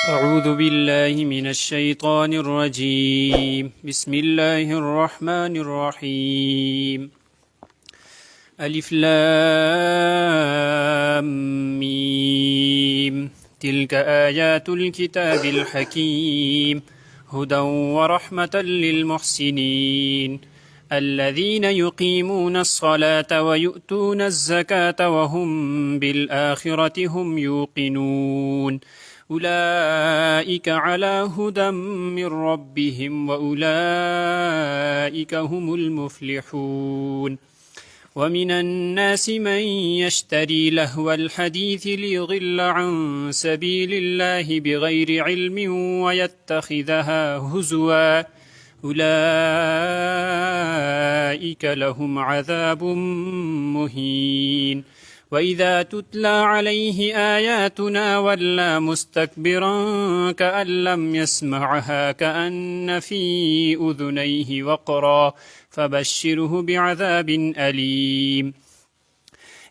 أعوذ بالله من الشيطان الرجيم. بسم الله الرحمن الرحيم. ألف لام ميم. تلك آيات الكتاب الحكيم هدى ورحمة للمحسنين الذين يقيمون الصلاة ويؤتون الزكاة وهم بالآخرة هم يوقنون أولئك على هدى من ربهم وأولئك هم المفلحون. ومن الناس من يشتري لهو الحديث ليضل عن سبيل الله بغير علم ويتخذها هزوا أولئك لهم عذاب مهين. وإذا تتلى عليه آياتنا ولى مستكبرا كأن لم يسمعها كأن في أذنيه وقرا فبشره بعذاب أليم.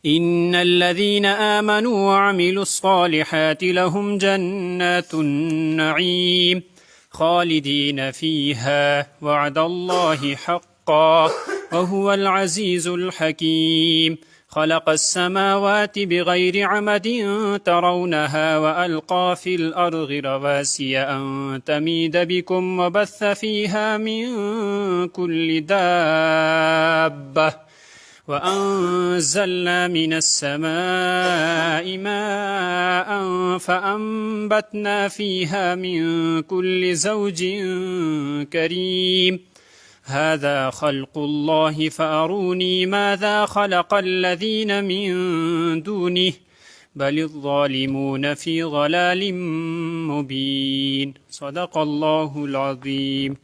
إن الذين آمنوا وعملوا الصالحات لهم جنات النعيم خالدين فيها وعد الله حقا وهو العزيز الحكيم. خلق السماوات بغير عمد ترونها وألقى في الأرض رواسي أن تميد بكم وبث فيها من كل دابة وأنزلنا من السماء ماء فأنبتنا فيها من كل زوج كريم. هذا خلق الله فأروني ماذا خلق الذين من دونه بل الظالمون في ضلال مبين. صدق الله العظيم.